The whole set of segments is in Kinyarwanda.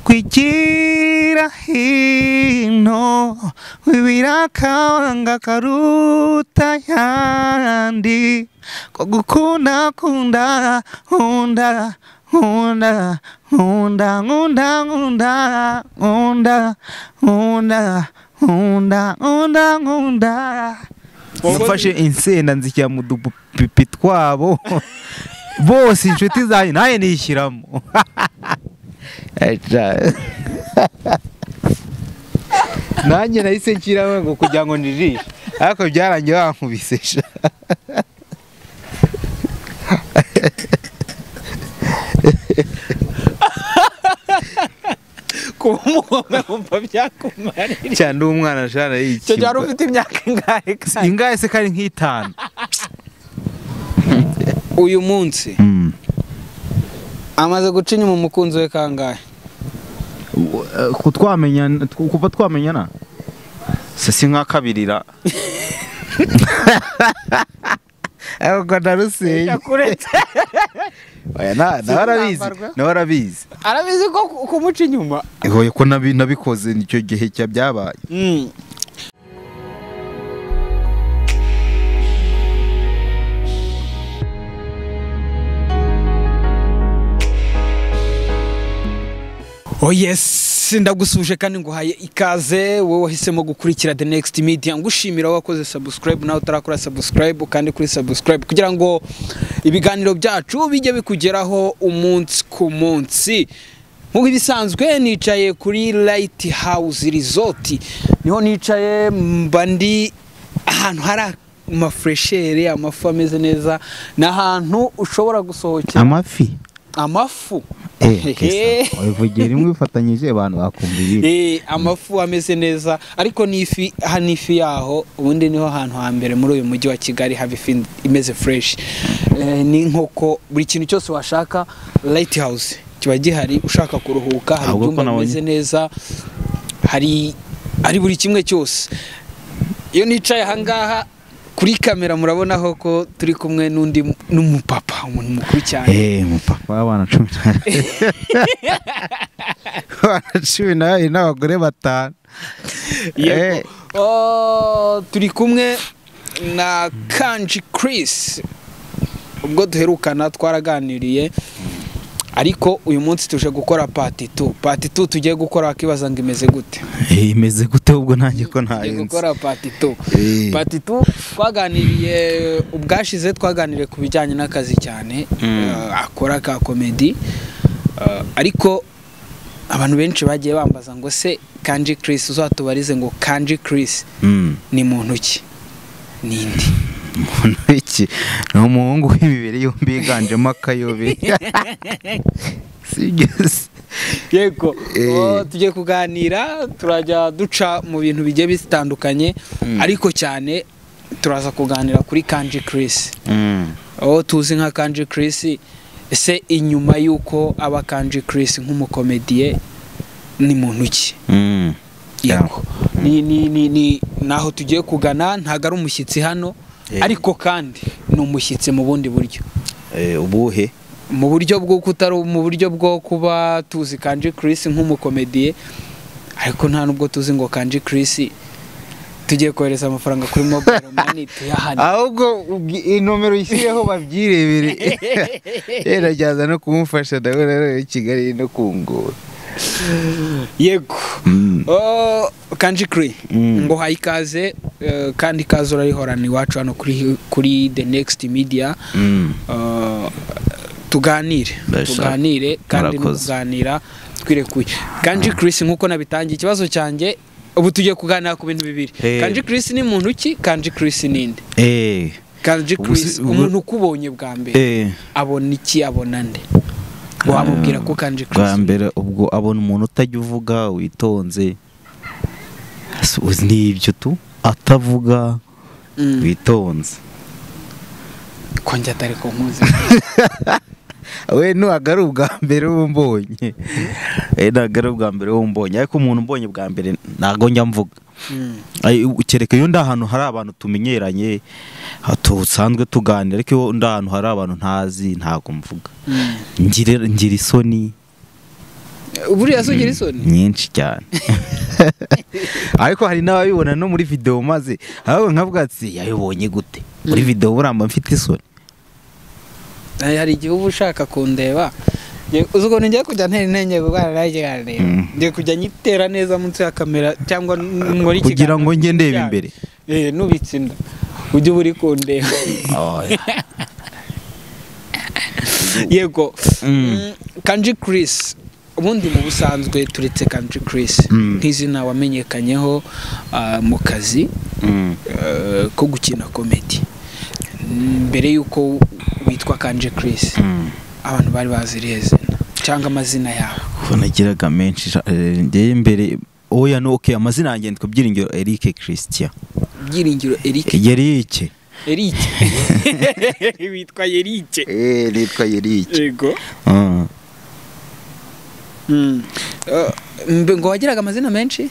kwigira hino wibirakanga karuta yandi ko gukunda kunda hunda hunda hunda hunda hunda hunda hunda hunda hunda hunda nafashe insenda nzishyira mu dupipi twabo bose inshuti zanjye naye nishyiramo nanjye nahise nshyiramo ngo kugira ngo njijishe ariko byarangiye bankubisesha kuba umugome wumva byakumarira cyane umwana ashana y'iki cyo cyari ufite imyaka ingahe se kari nk'itanu uyu munsi amaze guca inyuma umukunzi we kangahe kuva twamenyana si nka kabirira ariko naruseye nawe arabizi ko kumuca inyuma ko nabikoze nicyo gihe byabaye. Oh yes, ndagusuje kandi nguhaye ikaze wowe wahisemo gukurikira The Next Media. Ngushimira wakoze subscribe nawe utarakora subscribe kandi kuri subscribe kugira ngo ibiganiro byacu bijye bikugeraho umunsi ku munsi. Nk'uko bisanzwe nicaye kuri Lighthouse Resort. Niho nicaye mbandi ahantu hari amafreshere, amafu ameze neza, n'ahantu ushobora gusohokera amafu wivugira imwe bifatanyije abantu bakumva ibi amafu ameze neza ariko n'ifi hanifi yaho ubundi niho hantu hambere muri uyu mujyi wa Kigali have ifi imeze fresh ni nkoko buri kintu cyose washaka Lighthouse kiba gihari ushaka kuruhuka hari ibyumba bimeze neza hari buri kimwe cyose. Iyo nicaye ahangaha kuri kamera murabonaho ko turi kumwe n'umupapa umuntu mukuru cyane umupapa w'abana 10 n'abagore 5 turi kumwe na Kanji Chris ubwo duherukana twaraganiriye ariko uyu munsi tuje gukora part 2 tugiye gukora akibaza ngo imeze gute imeze gute ubwo nanjye ko ntayenze gukora part 2 twaganiriye ubwashize twaganiriye ku bijyanye n'akazi cyane akora ka comedy ariko abantu benshi bagiye bambaza ngo se Kanji Chris uzatubarize ngo Kanji Chris ni muntu ki nindi iki ni umuhungu w'imibiri yombi yiganjemo akayobe yego tugiye kuganira turajya duca mu bintu bigiye bitandukanye ariko cyane turaza kuganira kuri Kanji Chris tuzi nka Kanji Chris ese inyuma yuko aba Kanji Chris nk'umukomediye ni muntu ki yego ni naho tugiye kugana ntago ari umushyitsi hano ariko kandi ni umushyitsi mu bundi buryo ubuhe mu buryo bwo kutari mu buryo bwo kuba tuzi Kanji Chris nk'umukomediye ariko nta nubwo tuzi ngo Kanji Chris tugiye kohereza amafaranga kuri mobile money tuyahane ahubwo inomero yishyireho babyirebere yerajyaza no kumufasha ndabona Kigali no kungura yego Kanji Chris ngo hayikaze kandi kazo urarihorana iwacu hano kuri The Next Media tuganire kandi nuganira twirekuye. Kanji Chris nkuko nabitangiye ikibazo cyanjye ubu tugiye kuganira ku bintu bibiri. Kanji Chris ni muntu ki? Kanji Chris ninde? Kanji Chris umuntu ukubonye bwa mbere abona iki abona nde? Wamubwira ko Kanji Chris bwa mbere ubwo abona umuntu utajya uvuga witonze n'ibyo tu atavuga witonze konjya atari ko muzi we nuagara ubwa mbere wumbonye nagara ubwa mbere wumbonye ariko umuntu umbonye bwa mbere nago njya mvuga ukereka iyo ndahantu hari abantu tumenyeranye tusanzwe tuganira ariko iyo ndahantu hari abantu ntazi ntago mvuga ngira isoni buriya sugira isoni nyinshi cyane ariko hari n'ababibona no muri video maze ahubwo nkavuga ati yabibonye gute muri video buramba mfite isoni. hari igihe uba ushaka kundeba uzuko ngiye kujya ntenye gukora nagiganira ngiye kujya nyitera neza munsi ya kamera cyangwa muri kiganiro kugira ngo nge ndebe imbere nubitsinda ujye buri kundeba. Yego Kanji Chris ubundi mu busanzwe turetse Kanji Chris nk'izina wamenyekanyeho mu kazi ko gukina comedy mbere yuko witwa Kanji Chris abantu bari baziriye zina cyangwa amazina yawe nagiraga menshi ndeye imbere oya no okay amazina yanjye ndiko Byiringiro Eric Christian Byiringiro Eric Eric witwa Eric nitwa Eric yego ngo wagiraga amazina menshi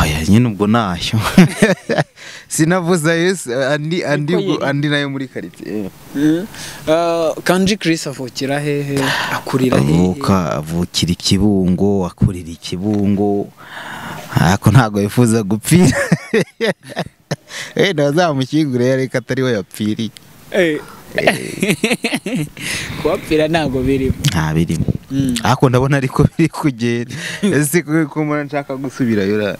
oya nyine ubwo nayo sinavuza Yesu andi nayo muri quartier. Kanji Chris avukira hehe akurira hehe avukira Ikibungo akurira Ikibungo ako ntago yifuza gupfira ndazamukingure reka atari we yapfiriye kwapfira ntago birimo nta birimo ako ndabona ariko biri kugenda ese ko mbona nshaka gusubirayo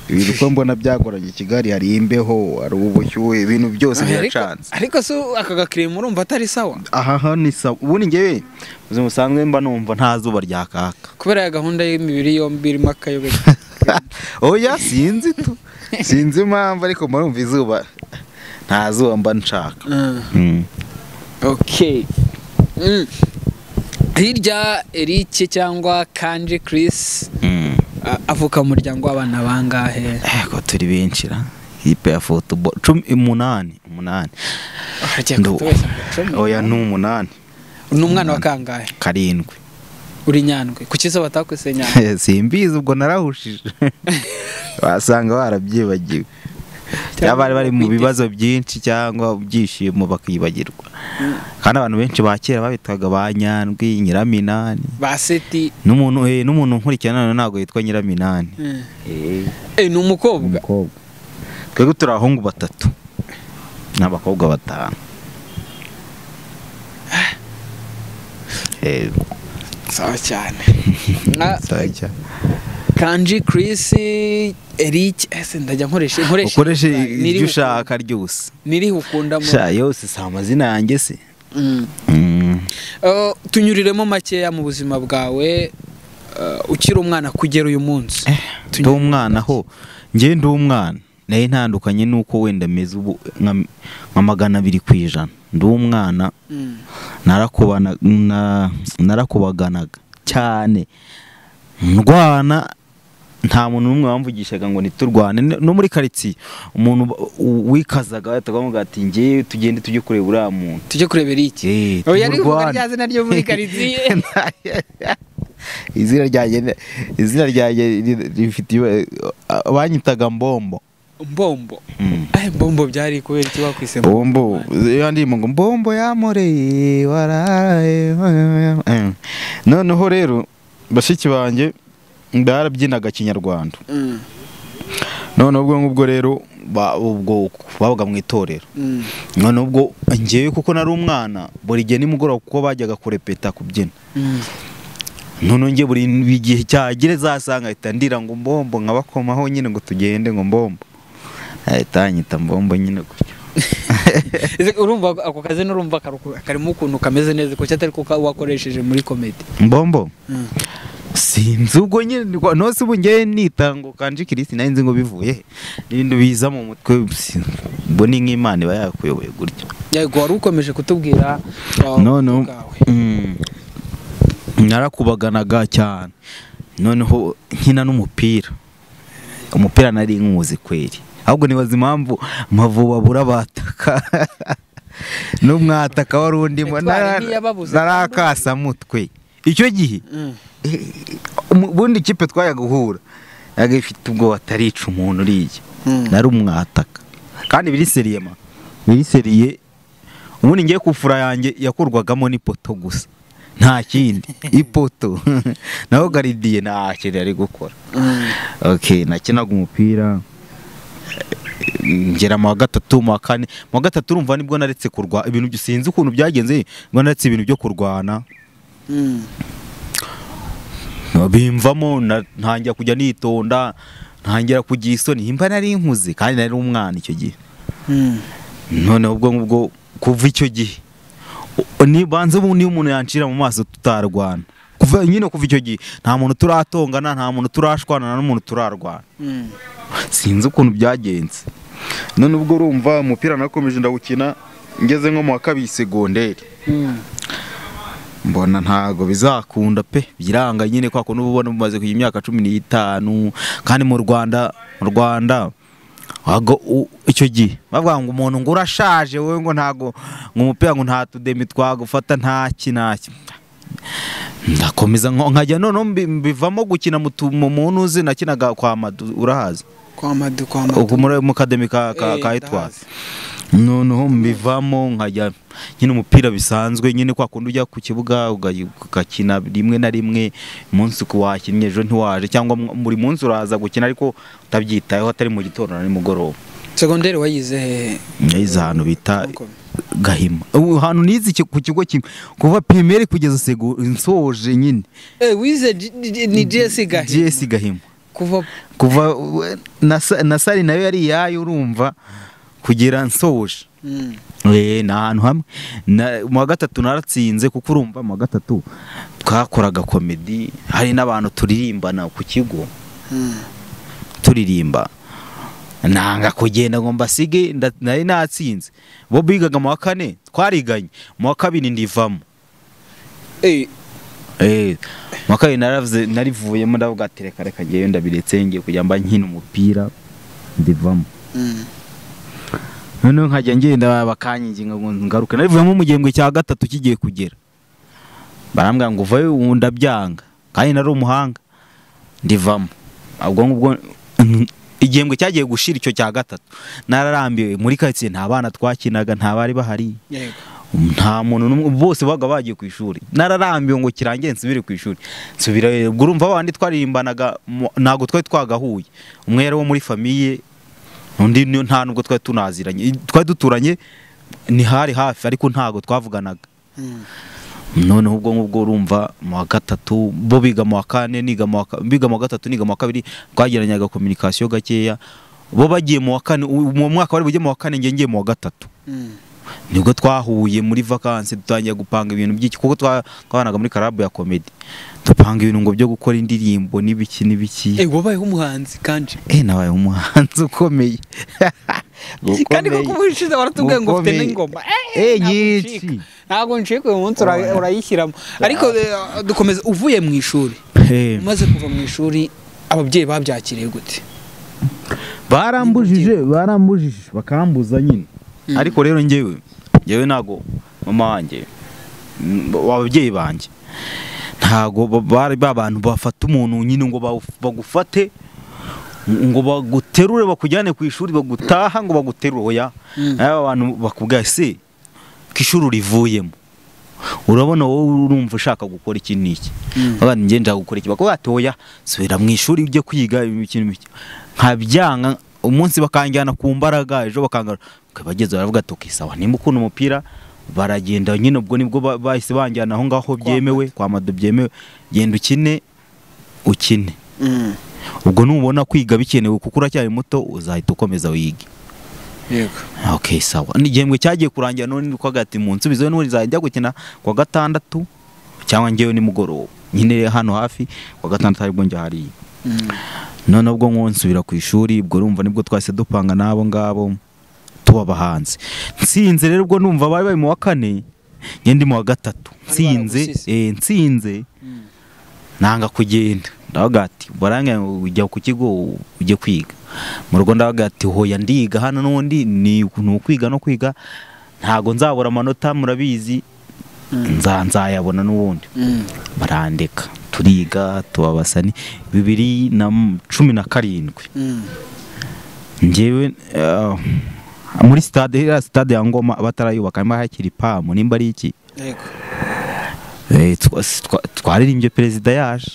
ibintu ko mbona byagoranye Kigali hari imbeho ari ubushyuhe ibintu byose biracanze ariko so akagakirema urumva atari sawa aha ni sawa ubundi ngewe ubuzima busanzwe mba numva nta zuba ryakaka kubera ya gahunda y'imibiri yombi irimo akayobe. oya sinzi impamvu ariko mba numva izuba nta zuba mba nshaka. Okay hirya Eric cyangwa Kanji Chris avuka mu muryango w'abana bangahe ko turi benshi ra ipe ya football 8 oya ni 8 n'umwana wa kangahe 7 uri Nyandwi kukiza batakwese Nyandwi simbizi ubwo narahushije basanga barabyibagiwe cyabari bari mu bibazo byinshi cyangwa byishimo bakibagirwa kandi abantu benshi bakera babitaga ba Nyandwi Nyiraminani ba Seti n'umuntu nkurikirana ntago yitwa Nyiraminani ni umukobwa twego turi abahungu 3 n'abakobwa 5 sawa cyane Kanji Chris Eric ndajya nkoresha iryo ushaka ryose niri ukunda sha yose si amazina yanjye se. Tunyuriremo makeya mu buzima bwawe ukiri umwana kugera uyu munsi. Ndi umwana ho ngiye ndi umwana naye ntandukanye nuko wenda meze ubu nka 200%. Ndi umwana narakubaganaga cyane ndwana nta muntu numwe wamvugishaga ngo niturwane no muri quartier umuntu wikazaga yatavuga ati ngiye tugende tujye kureba uriya muntu tujye kurebera iki oya ari kuvuga ryazina ryo muri quartier izina ryaje rifite banyitaga Mbombo Mbombo byari kubera iki bakwise Mbombo yandi ngo Mbombo yamore waraye noneho rero bashiki banjye ndarabyinaga Kinyarwanda none ubwo rero ubwo babaga mu itorero none ubwo ngiye kuko nari umwana buri gihe nimugoroba kuko bajyaga kurepeta kubyina none ngiye buri gihe cyagire zasanga itandira ngo Mbombo nkabakomaho nyine ngo tugende ngo Mbombo ahitanyita Mbombo nyine gutyo urumva ako kazi n'urumva karimo ukuntu kameze neza ko cyatari ko wakoresheje muri comedy Mbombo sinzi ubwo nyine nose ubu ngiye nitango Kanji Chris narinzi ngo bivuye n'ibintu biza mu mutwe bo ni nk'Imana iba yakuyoboye gutyo. Yego wari ukomeje kutubwira none narakubaganaga cyane noneho nkina n'umupira nari nkuzi kweri ahubwo nibaza impamvu Mavuba burabataka n'umwataka wari undimo narakasa mutwe icyo gihe bundi kipe twayaga guhura yagifite ubwo watarica umuntu uriye nari umwataka kandi biri seriye ubundi ngiye kufura yanjye yakurwagamo n'ipoto gusa nta kindi ipoto naho garidiye nta kintu ari gukora. Okay, nakinaga umupira ngera mu wa gatatu mu wa kane. Mu wa gatatu urumva nibwo naretse kurwa ibintu byusinze ukuntu byagenze, ngo naretse ibintu byo kurwana. Bimvamo ntangira kujya nitonda, ntangira kugira isoni, imba nari inkuze kandi nari umwana icyo gihe. None ubwo kuva icyo gihe ni banze ubundi umuntu yancira mu maso tutarwana. Kuva icyo gihe nta muntu turatongana, nta muntu turashwana, n'umuntu turarwana. Sinzi ukuntu byagenze. None ubwo urumva umupira nakomeje ndawukina ngeze nko mu wa kabiri segonderi. Mbona ntago bizakunda pe, biranga nyine kwa kuntu ubona mumaze kugira imyaka 15 kandi mu Rwanda wago icyo gihe bavuga ngo umuntu ngo urashaje wowe ngo ntago umupira ngo nta tudemi twagufata nta kinaki. Ndakomeza nkajya none mbivamo gukina mu muntu uzi nakinaga kwa Madu, urahazi kwa Madu mu academy ka Itwaza. Noneho mbivamo nkajya nyine umupira bisanzwe nyine kwa kundi ujya ku kibuga ugakina rimwe na rimwe, umunsi ku wakinnye ejo ntiwaje, cyangwa buri munsi uraza gukina ariko utabyitayeho, atari mu gitondo na nimugoroba. Segonderi wayize yayize ahantu bita Gahima. Ahantu nizi ku kigo kimwe kuva primaire kugeza nsoje nyine. Wize ni JS Gahima. Kuva na sari nayo yari yayo urumva kugira nsoje. Na ahantu hamwe mu wa gatatu naratsinze kuko urumva mu wa gatatu twakoraga comedy, hari n'abantu turirimbana ku kigo. Turirimba nanga kugenda ngo mbasige nari natsinze. Bo bigaga mu wa kane twariganye, mu wa kabiri ndivamo. Mu wa kabiri narivuyemo ndavuga ati reka ngiye ndabiretse ngiye kujya mba nkina umupira ndivamo. None nkajya ngenda bakanyinginga ngo ngaruke, narivuyemo mu gihembwe cya gatatu kigiye kugera. Barambwira ngo uvayo ndabyanga kandi nari umuhanga ndivamo. Ubwo igihembwe cyagiye gushira icyo cya gatatu nararambiwe, muri quartier nta bana twakinaga, nta bari bahari, nta muntu bose baga bagiye ku ishuri. Nararambiwe ngo kirangiye nsubire ku ishuri. Nsubira urumva abandi twaririmbanaga nago twari twagahuye, umwe yari wo muri famille, undi nta nubwo twari tunaziranye, twari duturanye ni hari hafi ariko ntago twavuganaga. None ubwo ngubwo urumva mu wa gatatu bo biga mu wa kane biga mu wa gatatu niga mu wa kabiri twageranyaga communication gakeya. Bo bagiye mu wa kane, mu mwaka bari bujye mu wa kane ngiye mu wa gatatu. Nibwo twahuye muri vacances dutangiye gupanga ibintu by'iki kuko twabanaga muri club ya comedy. Dupanga ibintu ngo byo gukora indirimbo n'ibiki. Wabaye umuhanzi Kanji? Nabaye umuhanzi ukomeye. Kandi ko kubishize waratubwiye ngo ufite n'ingoma. Nyinshi. Ntago nciye ku munsi urayishyiramo. Ariko dukomeza uvuye mu ishuri. Umaze kuva mu ishuri ababyeyi babyakiriye gute? Barambujije bakambuza nyine. Ariko rero njyewe nago mama wanjye ababyeyi banjye ntago bari babantu bafata umuntu nyine ngo bagufate ngo baguterure bakujyane ku ishuri bagutaha ngo baguterure. Oya, abantu bakubwira se kishuri rivuyemo, urabona wowe urumva ushaka gukora iki n'iki, abandi nge nja gukora iki, bakubwira ati oya subira mu ishuri ujye kwiga ikintu nkabyanga. Umunsi bakanjyana ku mbaraga, ejo bakangara bageze baravuga ati okay sawa nimba ukunda umupira baragenda nyine. Ubwo nibwo bahise banjyana aho ngaho byemewe kwa Madu byemewe, genda ukine. Ubwo nubona kwiga bikenewe kuko uracyari muto uzahita ukomeza wige. Yego. Okay sawa. N'igihembwe cyagiye kurangira none niko agati mu nsubizo n'uri zajya gukina kwa gatandatu cyangwa ngewe ni mugoroba nyine hano hafi kwa gatandatu aribwo njya hari. None ubwo nsubira ku ishuri, ubwo urumva nibwo twase dupanga nabo ngabo tuba bahanze. Nsinze rero ubwo numva bari mu wa kane ngende mu wa gatatu nsinze nanga kugenda. Ndavuga ati baranga ujya ku kigo ujye kwiga mu rugo. Ndavuga ati hoya ndiga hano n'undi ni kwiga no kwiga, ntago nzabura amanota murabizi, nzayabona n'ubundi. Barandeka turiga tubabasani 2017. Njyewe muri stade ya Ngoma batarayubaka hakiri pamu nimba ari iki. twaririmbye perezida yaje,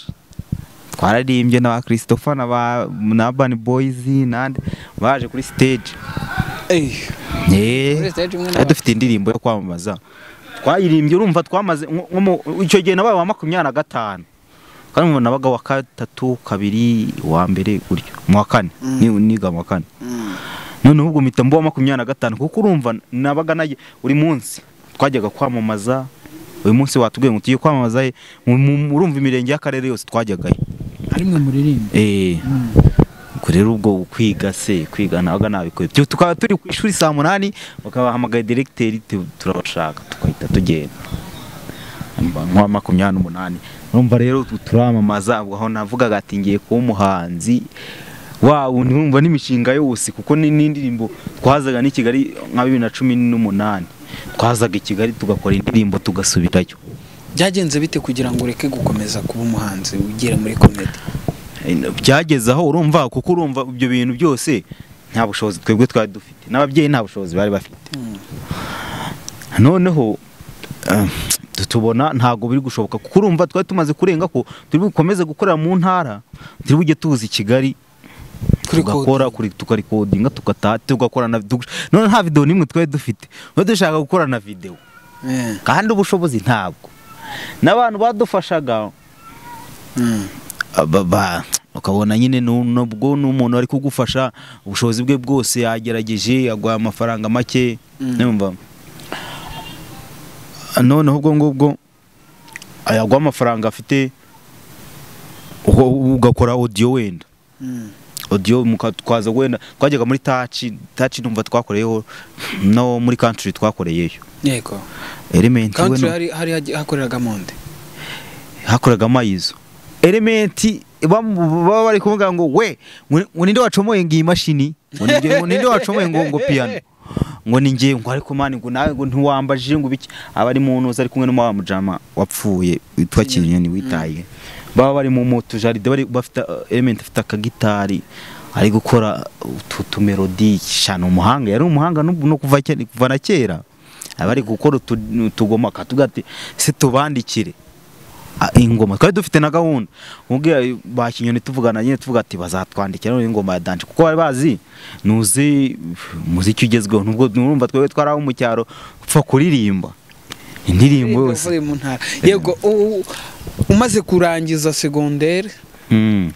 twararimbye na Christopher na Urban Boys nande baje kuri stage. Dufite indirimbo yo kwamamaza twayirimbye, urumva twamaze icyo gihe nabaye wa 25 kandi umuntu nabaga wa 3 2 wa mbere gutyo mu wa 4 niga mu wa 4. None ubwo mpita mbo wa 25 kuko urumva nabaga naye uri munsi twajyaga kwamamaza. Uyu munsi watubwiye ngo tugiye kwamamaza urumva imirenge y'akarere yose twajyagayo ari mwe muririmbe. Rero ubwo kwiga nabaga nabikoye. Tukaba turi ku ishuri saa 8 bakabahamagaye directeur turabashaka tukahita tugenda nka 28. Urumva rero turamamaza aho navugaga ati ngiye kuba umuhanzi wawo. Urumva n'imishinga yose kuko n'indirimbo twazaga ni Kigali nka 2018 twazaga i Kigali tugakora indirimbo tugasubirayo. Byagenze bite kugira ngo ureke gukomeza kuba umuhanzi ugere muri comedy? Byageze aho urumva kuko urumva ibyo bintu byose nta bushobozi twebwe twari dufite, n'ababyeyi nta bushobozi bari bafite. Noneho tubona ntago biri gushoboka kuko urumva twari tumaze kurenga ko turi bukomeze gukorera mu ntara, turi bujye tuzi Kigali tugakora tukarikodinga tugakora na none nta video nimwe twari dufite, none dushaka gukora na video kandi ubushobozi ntabwo. N'abantu badufashaga ukabona nyine nubwo n'umuntu ari kugufasha ubushobozi bwe bwose yagerageje agwa amafaranga make numva. None ubwo ngubwo ayagwa amafaranga afite ugakora audio wenda audio mukatwaza wenda twajyaga muri touch numva twakoreyeho no muri country twakoreyeyo. Yego Element country hari hakoreraga monde hakoraga mayizo Element baba bari kuvuga ngo we ninde wacomoye ngiyi mashini, ninde wacomoye ngo piano, ngo ninjye ngo ariko mani ngo nawe ngo ntiwambajije ngo biki. Abari mu ntuza ari kumwe n'umwa mujama wapfuye witwa Kinyoni witaye, baba bari mu moto jaride bari bafite Element afite akagitari ari gukora utu melody cyane. Umuhanga yari umuhanga no kuva na kera abari gukora tugoma katugati se tubandikire ingoma. Twari dufite na gahunda ubwiye ba Kinyoni tuvugana nyine tuvuga ati bazatwandikira ingoma ya dance kuko bari bazi nuzi muziki ugezweho. Nubwo urumva twebwe twaraho mu cyaro upfa kuririmba indirimbo yose. Yego umaze kurangiza secondaire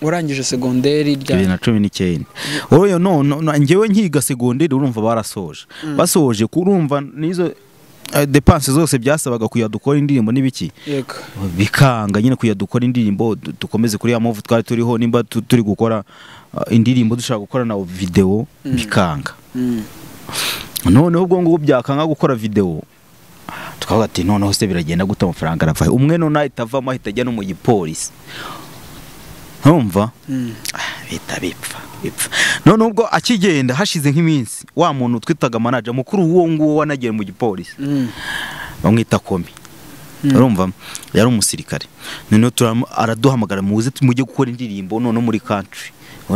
urangije secondaire rya 2019. Oyo ngewe nkiga secondaire urumva barasoje basoje kurumva nizo depense zose byasabaga kuyadukora indirimbo nibiki. Yego bikanga nyine kuyadukora indirimbo dukomeze kuri ya move twari turiho nimba turi gukora indirimbo dushaka gukora na video bikanga. None ubwo ngo byakanga gukora video tukavuga ati noneho se biragenda guta amafaranga aravaye. Umwe none ahitavamo ahita no mu gipolisi urumva bipfa. None ubwo akigenda hashize nk'iminsi wa muntu twitaga manager mukuru uwo nguwo wanagiye mu gipolisi bamwita Komi urumva yari umusirikare. None araduhamagara muze mujye gukora indirimbo none muri country.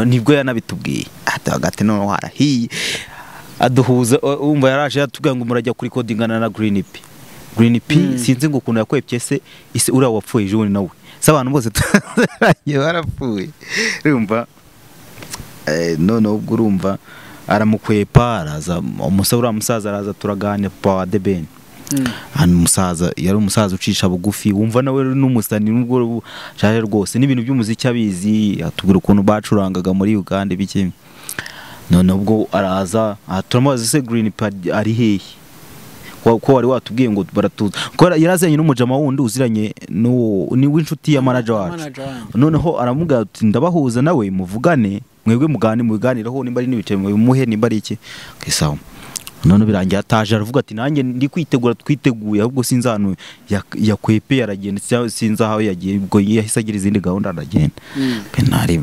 Nibwo yanabitubwiye atagate none harahiye aduhuza umva yaraje yatubwiye ngo murajya kuri codingana na Green P sinzi ngo ukuntu yakwepye se ise ura wapfuye ejo nawe s'abantu bose barapfuye urumva. None ubwo urumva aramukwepa araza umusaza araza turagane Papa de Ben umusaza yari umusaza ucisha bugufi wumva nawe n'umusani n'ubwo shaje rwose n'ibintu by'umuziki abizi atubwira ukuntu bacurangaga muri Uganda biki. None ubwo araza turamaze se Green Pad ari hehe ko wari watubwiye ngo baratuza ko yarazanye n'umujama wundi uziranye ni w'inshuti ya manager wacu. Noneho aramuga ati ndabahuza nawe muvugane mwebwe muganiraho nimba ari n'ibice muhe nimba ari iki kisaho. None birangiye ataje aravuga ati nanjye ndi kwitegura twiteguye ahubwo sinzanu yakwepe yaragenda sinza aho yagiye ubwo yahise agira izindi gahunda aragenda penari.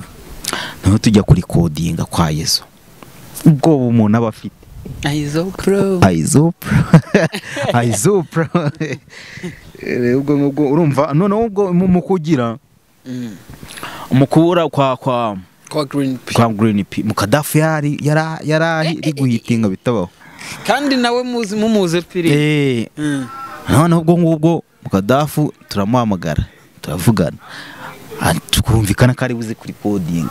None tujya kuri codinga kwa Yesu ubwo umuntu abafite Aizopro ubwo urumva. None ubwo mu kugira umukura kwa Green P mukadafu yari guhitinga bitabaho kandi nawe muze piri. None ubwo ngubwo Mukadafu turamuhamagara turavugana tukumvikana ko ari buze kuri coding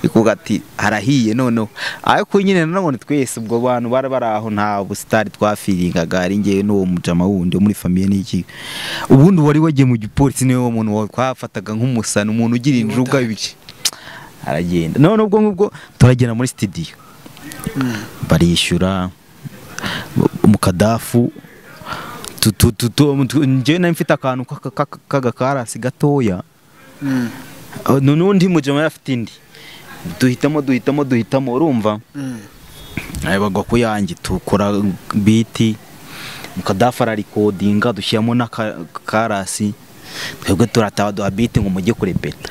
ikuvuga ati harahiye noneho ariko nyine nanone twese ubwo bantu bari aho nta busitari twafiringaga ari ngewe n'uwo mujama wundi muri famille n'iki ubundi wari wagiye mu gipolisi niwe umuntu twafataga nk'umusana umuntu ugira injuga ibiki aragenda none ubwo ngubwo turagenda muri studio barishyura Mukadafu ngewe nawe mfite akantu k'agakarasi gatoya n'undi mujama yafite indi duhitamo urumva bagwa ku yanjye tukora beat Mukadafu ararikodinga dushyiramo n'akarasi twebwe turataha duha beat ngo mujye kurepeta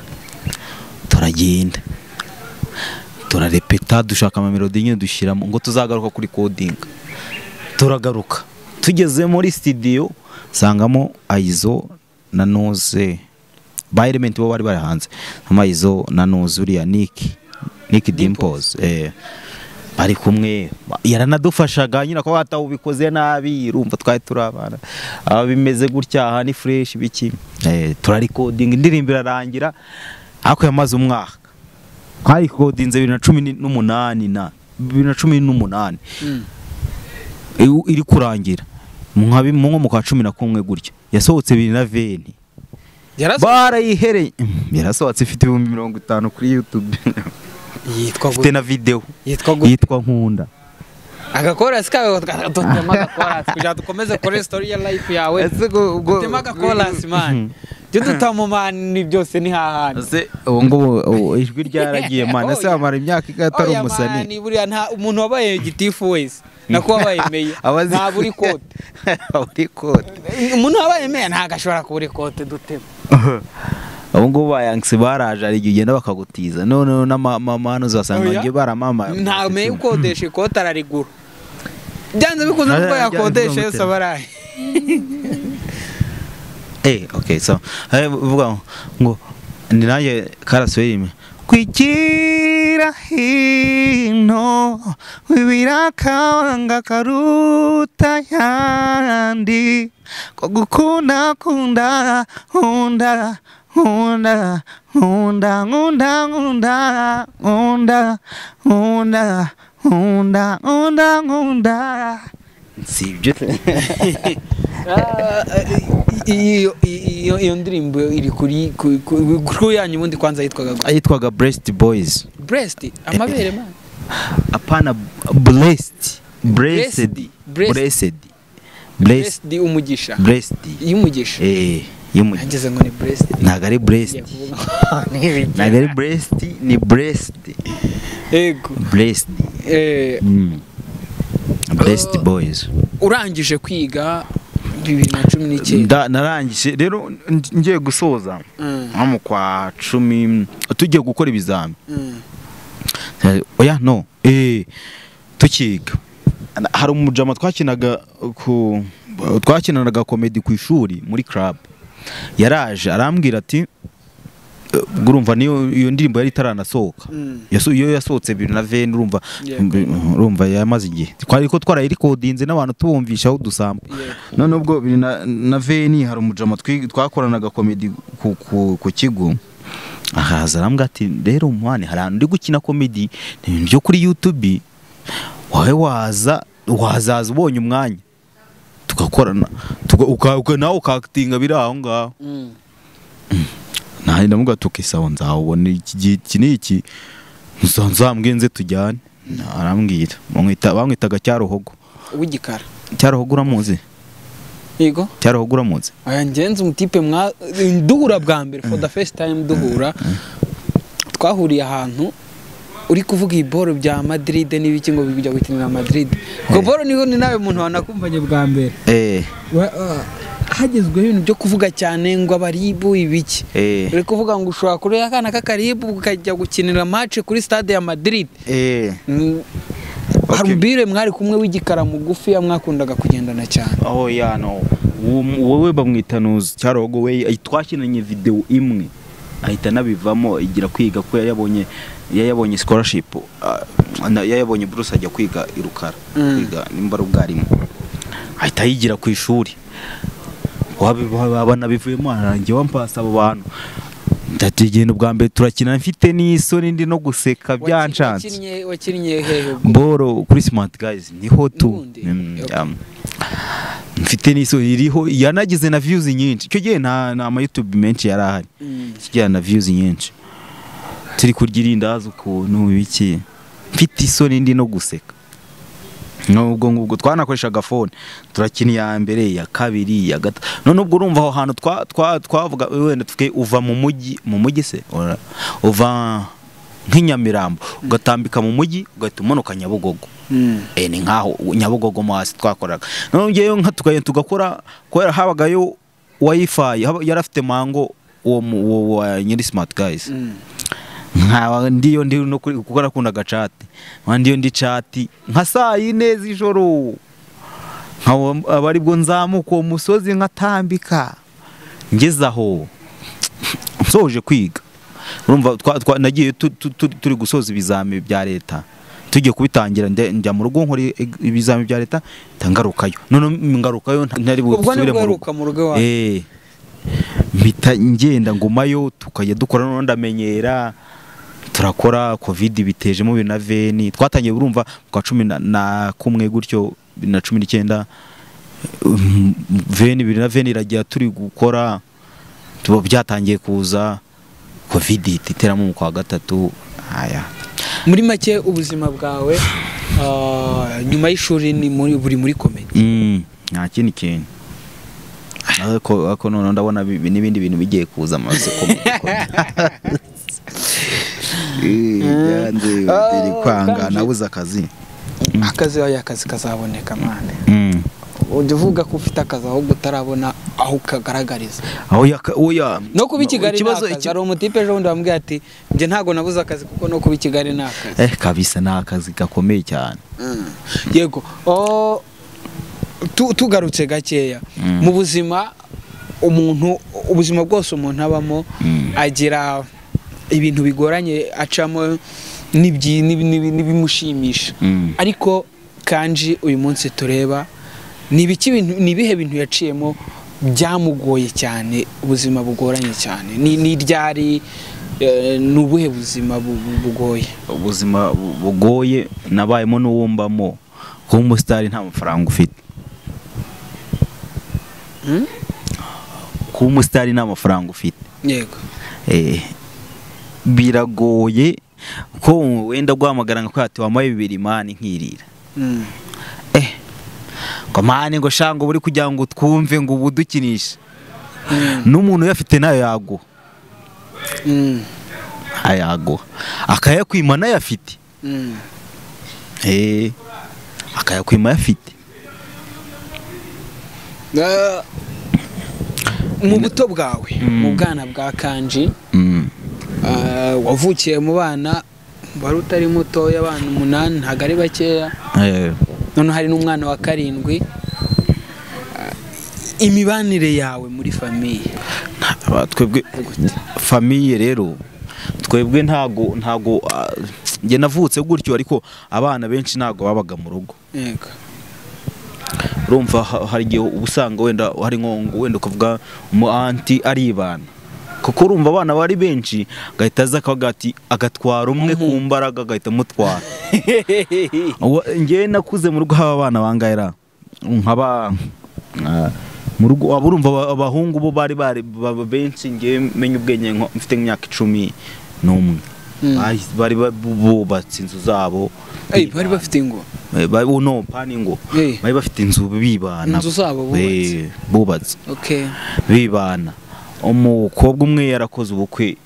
turagenda turarepeta dushaka amamelodi nyine dushyiramo ngo tuzagaruka kuri coding turagaruka tugeze muri studio sangamo Aizo na Noze ba element bo bari hanze amayizo na Noze uriya Nick Dimples bari kumwe yaranadufashaga nyina ko batawubikoze nabi urumva twari turabana bimeze gutya aha ni fresh biki turarecording indirimbo irarangira ako yamaze umwaka hari codinze 2018 iri kurangira nko mu kwa 11 gutya yasohotse 2020 barayihereye yarasohotse ifite 50 kuri YouTube ifite na video yitwa Nkunda agakorasi kawe tutema agakorasi kugira dukomeze kore story ya life yawe tutema agakorasi man dutamumani byose ni hahandi se ngo ijwi ryaragiye man se amara imyaka igatari umusani ni buriya nta umuntu wabaye gitifu wese nako wabaye meye nta buri kote umuntu wabaye meye nta gashobora kuburi kote dutema abo ngo bayanse baraje ari ugenda bakagutiza none n'amama uzasanga ngiye baramama nta meye ukodesha kote ararigura byanze bikuze ko yakodesha yose abaraye okay so vuga ngo ni naye karaswerime kwikira hino wibirakanga karuta yandi ko gukunda kunda hunda hunda hunda hunda hunda hunda hunda hunda hunda hunda sibyo iyo ndirimbo iri kuri yanyu ubundi kwanza yitwaga Breast Boys Breast amabere man apana blessed umugisha y'umugisha y'umugisha ngo ni breast nagari breast nagari breast ni breast ego breast Breast Boys urangije kwiga 2019 narangije rero ngiye gusoza mu kwa 10 tugiye gukora ibizami oya no tukiga hari umujama twakinanaga comedy ku ishuri muri club yaraje arambwira ati urumva niyo iyo ndirimbo yari itaranasohoka iyo yasohotse 2020 urumva yamaze igihe ko twarayirekodinze n'abantu tubumvisha aho dusamba none ubwo 2020 hari umujama twakoranaga comedy ku kigo ahaza arambwira ati rero umwana hari ndi gukina comedy byo kuri YouTube wawe wazaza ubonye umwanya tugakorana nawe ukakitinga biri aho ngaho nahari ndamuga tukisaho nzawubona iki niki nzambwenze tujyane arambwira bamwitaga Cyaruhogo w'igikara Cyaruhogo uramuzi yego Cyaruhogo uramuzi aya ngenze umutipe duhura bwa mbere for the first time duhura twahuriye ahantu uri kuvuga iboro bya Madrid n'ibiki ngo bijya gukinira Madrid ko boro niho ni nawe umuntu wanakumvanye bwa mbere hagezweho ibintu byo kuvuga cyane ngo abaribu ibiki uri kuvuga ngo ushobora kuri akana k'akaribu ukajya gukinira match kuri stade ya Madrid hari umbire mwari kumwe w'igikara mugufi yamwakundaga kugendana cyane no wowe bamwitanuza Cyaruhogo we twakinanye video imwe ahita nabivamo igira kwiga ko yayabonye scholarship yayabonye buruse ajya kwiga irukara kwiga nimba rubwarimo ahita yigira ku ishuri abana bivuyemo arangiye wampasa abo bantu ndatigenda ubwa mbere turakina mfite n'isoni ndi no guseka byanshanze wakinnye hehe boro kuri Smart Guys niho tu mfite n'isoni iriho yanagize na views nyinshi icyo gihe nta ama YouTube menshi yarahari kigira na views nyinshi turi kurya irindazi ukuntu biki mfite isoni ndi no guseka ngubwo twanakoreshaga phone turakina ya mbere ya kabiri ya gatatu none ubwo urumva aho hantu twavuga wenda tuke uva mu mujyi se uva nk'inyamirambo ugatambika mu mujyi ugahita umanuka Nyabugogo ni nkaho Nyabugogo mo hasi twakoraga none ngeyo nka tugakora kubera habagayo wifi yarafite mango uwo nyiri Smart Guys ndiyo ndi no gukora kuna gacate ndiyo ndi chat nka saa 4 z'ijoro abari bwo nzamuka uwo musozi nkatambika ngezaho nsoje kwiga urumva nagiye turi gusoza ibizami bya leta tugiye kubitangira njya mu rugo nkora ibizami bya leta tangarukayo none ngarukayo ntari busubire mu rugo mpita ngenda ngumayo tukajya dukora none ndamenyera turakora covid bitejemo bibiri na veni twatangiye urumva kwa 11 gutyo 2019 veni bibiri na veni iragiye turi gukora tuba byatangiye kuza covid iteramo mu kwa gatatu muri make ubuzima bwawe nyuma y'ishuri ni muri comedy nta kindi kintu ariko none ndabona n'ibindi bintu bigiye kuza amaze comedy biri kwanga nabuze akazi akazi kazaboneka mane ujya uvuga ko ufite akazi ahubwo utarabona aho ukagaragariza oya no kuba i Kigali n'akazi hari umutipe ejo bundi wambwiye ati njye ntago nabuze akazi kuko no kuba i Kigali n'akazi kabisa ni akazi gakomeye cyane yego tugarutse gakeya mu buzima ubuzima bwose umuntu abamo agira ibintu bigoranye acamo n'ibimushimisha ariko Kanji uyu munsi tureba nibihe bintu yaciyemo byamugoye cyane ubuzima bugoranye cyane ni ryari nubuhe buzima bugoye ubuzima bugoye nabayemo n'uwumbamo ko umusitari nta mafaranga ufite ko umusitari nta mafaranga ufite yego biragoye ko wenda guhamagara ngo kwati wamaye 2 mani nkirira ngo mani ngo shango buri kugira ngo twumve ngo ubudukinisha n'umuntu yafite nayo yago ayago akayakwima nayo afite akayakwima yafite mu buto bwawe mu bwana bwa Kanji wavukiye mu bana wari utari mutoya abana 8 ntago ari bakeya none hari n'umwana wa 7 imibanire yawe muri famiye twebwe famiye rero twebwe ntago nge navutse gutyo ariko abana benshi ntago babaga mu rugo yego urumva hari igihe ubusanga wenda hari nkongo wenda ukavuga mu anti ari ibana kuko urumva abana bari benshi gahita aza akagati agatwara umwe ku mbaraga gahita mutwara nge nakuze mu rugo abana bangayira nkaba mu rugo aburumva abahungu bo bari benshi nge menye ubwenye mfite imyaka 11 bari bubatse inzu zabo bari bafite ingo no pani ngo bari bafite inzu bibana inzu zabo bubatse bibana umukobwa umwe yarakoze ubukwe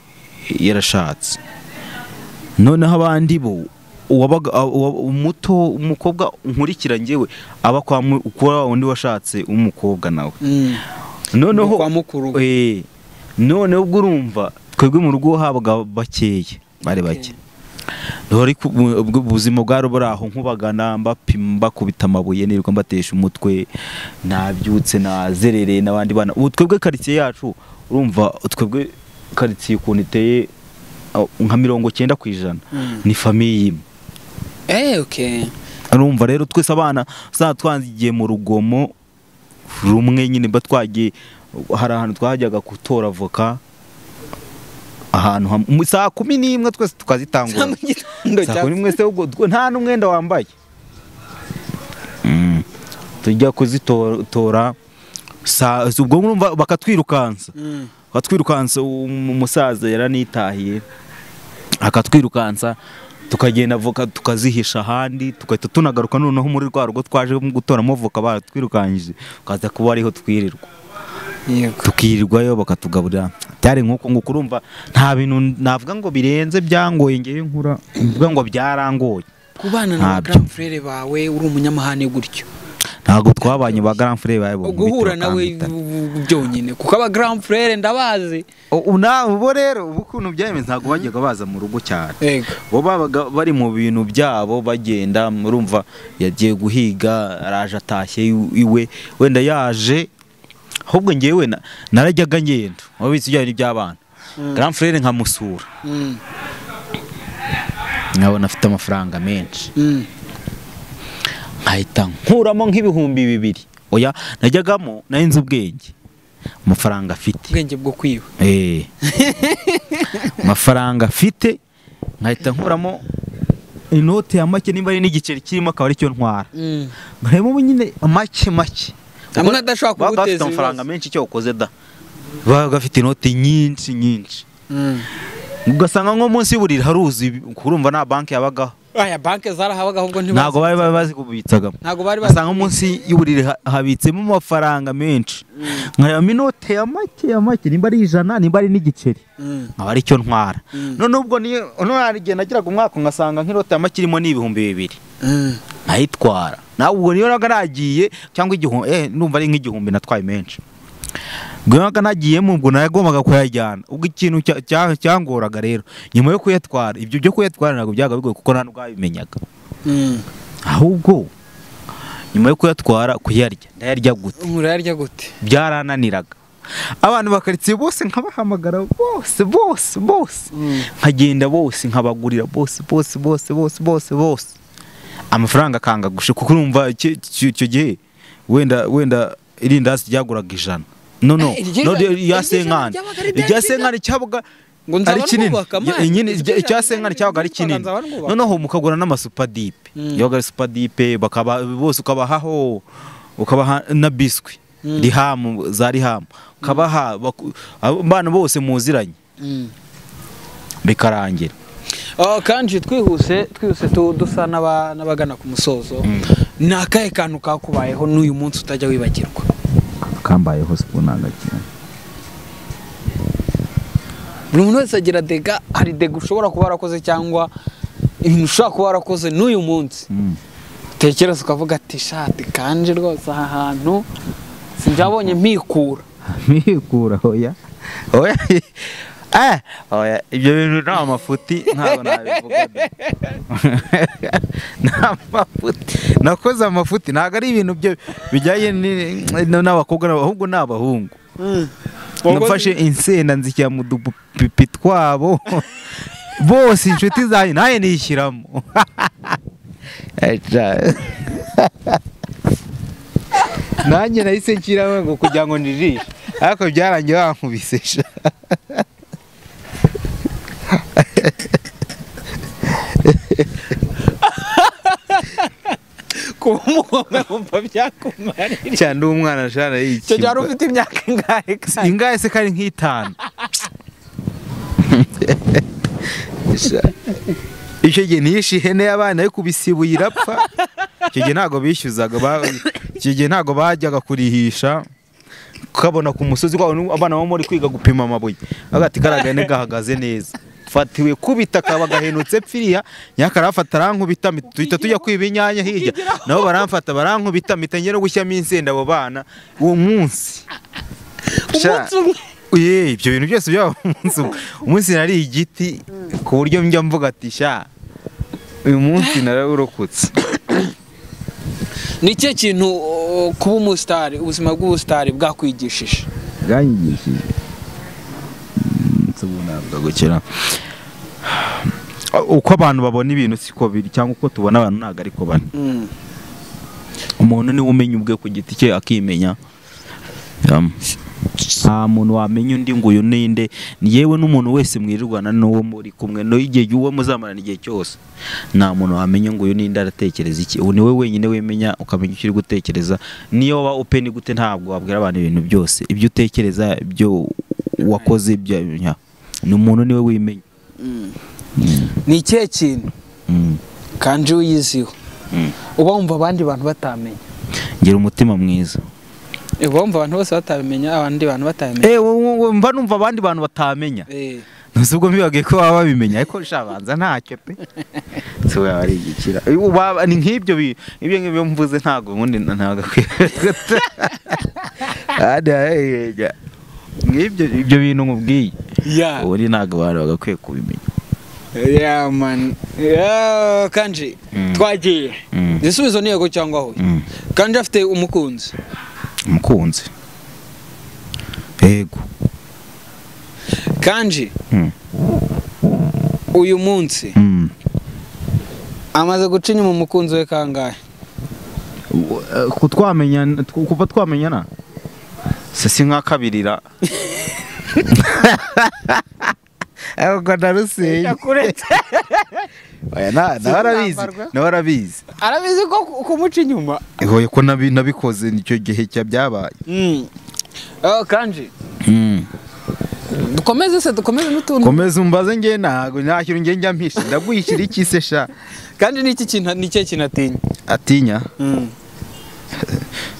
yarashatse noneho abandi bo umukobwa nkurikira ngewe aba kwa undi washatse umukobwa nawe noneho kwa mukuru noneho ubwo urumva twebwe mu rugo habaga bakeye bari bake ubuzima bwari buri aho nkubagana mbakubita amabuye nirirwa mbatesha umutwe nabyutse nazerere n'abandi bana ubu twebwe quartier yacu urumva twebwe quartier ukuntu iteye nka 90% ni famille urumva rero twese abana twanzigiye mu rugomo rumwe nyine batwagiye hari ahantu twajyaga gutora avoka ahantu saa 11 twese tukazitangura saa 11 se ubwo nta n'umwenda wambaye tujya kuzitora ubwo urumva bakatwirukansa umusaza yaranitahiye akatwirukansa tukagenda avoka tukazihisha ahandi tugahita tunagaruka noneho muri rwa rugo twaje gutoramo avoka baratwirukanyije ukaza kuba ariho twirirwa tukirirwayo bakatugaburira byari nk'uko ngo kurumva nta bintu navuga ngo birenze byangoye ngewe nkura mvuga ngo byarangoye kubana na grand frère bawe uri umunyamahane gutyo ntago twabanye ba grand frère bawe guhura nawe byonyine kuko aba grand frère ndabazi bo rero ukuntu byemeze ntago bajyaga baza mu rugo cyane bo babaga bari mu bintu byabo bagenda murumva yagiye guhiga araje atashye iwe wenda yaje ahubwo ngewe narajyaga ngenda wabitse ibyaye by'abana grand frère nkamusura nkabona afite amafaranga menshi nkahita nkuramo nk'ibihumbi 2 oya najyagamo nahinze ubwenge amafaranga afite ubwenge bwo kwiba amafaranga afite nkahita nkuramo inote ya make nimba ari n'igiceri kirimo akaba ari cyo ntwara nkaremo nyine make amwe adashobora kuguteza amafaranga menshi cyo ukoze da bagafite inote nyinshi ugasanga nko munsi y'uburiri haruzi kurumva na banki yabagaho aya banki zarahabaga ahubwo ntago bari bazi kubitsaga asanga munsi y'uburiri habitsemo amafaranga menshi nkaya inote ya make nimba ari 100 nimba ari n'igiceri nkaba ari cyo ntwara none ubwo ni none nagiraga umwaka ngasanga nk'inote ya make irimo n'ibihumbi 2 nayitwara nawe ubwo niyo nagaragiye cyangwa numva ari nk'igihumbi natwaye menshi Gwaga nagiyemo ubwo nagombaga kuyajyana ubwo ikintu cyangoraga rero nyuma yo kuyatwara ibyo byo kuyatwara ntago byaga bigoye kuko nta n'ubwabimenyaga ahubwo nyuma yo kuyatwara ndayarya gute byarananiraga abantu bakaritsiye bose nkabahamagara bose nkagenda bose nkabagurira bose amafaranga kanga gushe kuko urumva icyo gihe wenda irindasi ryaguraga 100 no yasenkana cyabaga ari kinini nyine cyasenkana cyabaga ari kinini noneho mukagura n'amasupadipe yoga supadipe bakaba bose ukabahaho ukabaha na biswi rihamu za rihamu ukabaha abana bose muziranye bikarangira Kanji twihuse dusa n'abagana ku musozo ni akahe kantu kakubayeho n'uyu munsi utajya wibagirwa kambayeho sibunanga cyane buri muntu wese agira dega hari dega ushobora kuba warakoze cyangwa ibintu ushobora kuba warakoze n'uyu munsi tekereza ukavuga ati shati Kanji rwose aha hantu sinjabonye mpikura oya ibyo bintu nta mafuti ntabwo nabivuga nta mafuti nakoze amafuti ntabwo ari ibintu bijyanye n'abakobwa ahubwo n'abahungu nafashe insenda nzishyira mu dupipi twabo bose inshuti zanjye nawe nishyiramo nanjye nahise nshyiramo ngo kugira ngo nijishe ariko byarangiye bankubisesha kuba umugome wumva byakumarira cyane umwana ashana y'iki cyo cyari ufite imyaka ingahe se kari nk'itanu icyo gihe niyishe ihene y'abana yo kubisibuye irapfa icyo gihe ntabwo bishyuzaga icyo gihe ntabwo bajyaga kurihisha ukabona ku musozi abana bo muri kwiga gupima amabuye agati karagane gahagaze neza fatiwe kubita kabagahenutse pfiriya nyakarafata arankubita tuhita tujya kwiba inyanya hirya nabo baramfata barankubita mitanye no gushyamo insenda abo bana uwo munsi ibyo bintu byose byaba umunsi nari igiti ku buryo njya mvuga ati sha uyu munsi nararokotse ni cyo kintu kuba umusitari ubuzima bw'ubusitari bwakwigishije bwanyigishije nsubunabwa gukira uko abantu babona ibintu siko biri cyangwa uko tubona abantu ntago ariko bane umuntu niwe umenya ubwe ku giti cye akimenya nta muntu wamenya undi ngo uyu ninde, yewe n'umuntu wese mwirirwana n'uwo muri kumwe no igihe uwo muzamarana igihe cyose, nta muntu wamenya ngo uyu ninde aratekereza iki. Ubu ni wowe wenyine wemenya, ukamenya icyo uri gutekereza. Niyo waba open gute ntabwo wabwira abantu ibintu byose, ibyo utekereza, ibyo wakoze, ibyo ni umuntu niwe wimenya. Ni ikihe kintu Kanji uyiziho uba wumva abandi bantu batamenya? Ngira umutima mwiza. Uba wumva abantu bose batabimenya, abandi bantu batamenya? Mba numva abandi bantu batamenya. Nubwo mbibagiye ko baba babimenya, ariko shabanza ntacyo pe. So yari igikira. Ni nk'ibyo ibyo mvuze ntago ubundi ntago kwigata. Ibyo bintu nkubwiye. Uri ntago abantu bagakwiye kubimenya. Yeah man. Yeah Kanji. Twagiye. Igisubizo ni yego cyangwa aho? Kanji afite umukunzi. Umukunzi. Yego. Kanji. Uyu munsi. Amaze guca inyuma umukunzi we kangahe? Kuva twamenyana. Sisi nka kabirira. Ego ndarusenye. Oya narabizi. Arabizi ko kumuca inyuma. Ego ko nabikoze nicyo gihe cya byabaye. Kanji. Dukomeze n'utuntu. Komeza umbaze nge ntago ntashyira nge njya mpisha ndagwishyira iki se sha. Kandi niki kintu nicyo kinatinya. Atinya.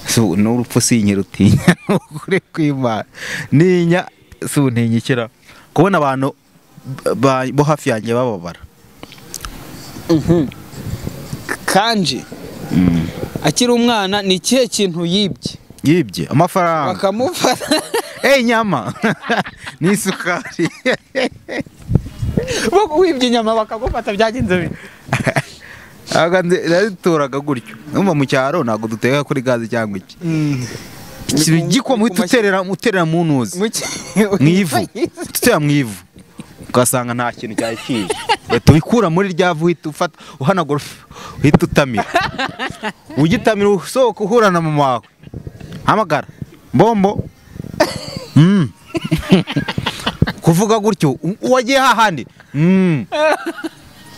So n'urupfu sinkira utinya kure kwima. Ninya so ntinyikira. Kubona abantu bo hafi yanjye bababara. Kanji. Akiri umwana ni ikihe kintu yibye amafaranga bakamufata. Nyama n'isukari. Bo wibye inyama bakagufata byagenze bite? Naritoraga gutyo. Numva mu cyaro ntago duteka kuri gazi cyangwa iki. Gikoma muterera mu ntuzi. Mwivu. Tutera mwivu. Ugasanga nta kintu cyari kije. Tubikura muri ryavu uhita ufata uhanagura uhita utamira. Ugitamira usohoka uhura na mama wawe. Hamagara. Mbombo. Kuvuga gutyo wagiye hahandi.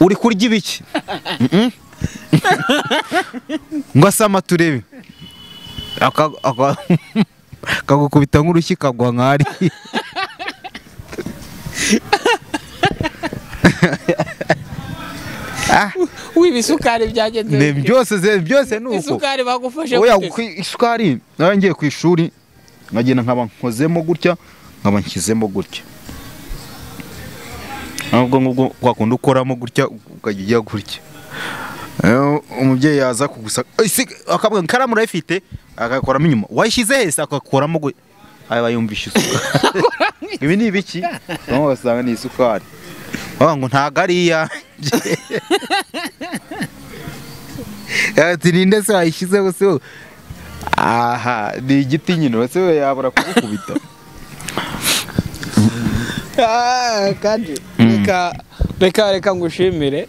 Uri kurya ibiki? Ngasama turebe. Akagukubita nk'urushyi kagwa nkari. Wibisukari byagenze. Ne byose nuko. Isukari bagufashe. Oya isukari narangiye ku ishuri ngagenda nkaba nkozemo gutya nkaba nkizemo gutya. Ahubwo kwakunda ukoramo gutya ukajya gutya. Umubyeyi yaza kugusa akavuga nkaramu rayifite agakoramo inyuma. Wayishyize hese akakoramo gutya. Aba yumvisha isukari. Ibi ni ibiki? Ngo wasanga ni isukari. Ngo ntago ari iyanjye. Ati ninde se wayishyizeho se? Aha ni igiti nyine wese yabura kugukubita. Kanji reka ngushimire.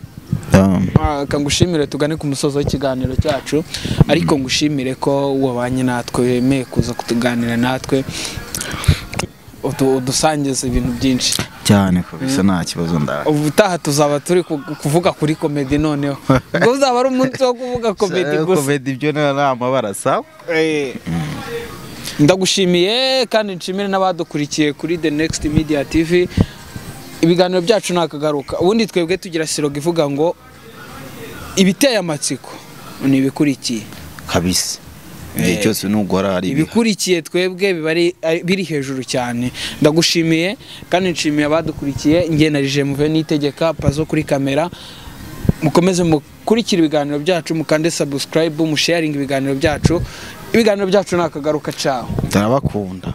Kangushimire tugane ku musozo w'ikiganiro cyacu, ariko ngushimire ko wabanye natwe, wemeye kuza kutuganira natwe, udusangiza ibintu byinshi cyane kabisa. Nta kibazo ndaje. Ubutaha tuzaba turi kuvuga kuri comedy noneho. Ubwo uzaba ari umunsi wo kuvuga comedy gusa. Comedy byo nta amabara sawa. Ndagushimiye kandi nshimire n'abadukurikiye kuri The Next Media TV. Ibiganiro byacu nakagaruka. Ubundi twebwe tugira siroga ivuga ngo ibiteye amatsiko ni ibikurikiye kabisa. Igihe cyose nugora ari ibikurikiye twebwe biri hejuru cyane. Ndagushimiye kandi nshimiye abadukurikiye. Nge na JMV NIYITEGEKA pazo kuri kamera. Mukomeze mukurikira ibiganiro byacu, mukande subscribe, mu sharing ibiganiro byacu. Ibiganiro byacu nakagaruka. Ciao. Turabakunda.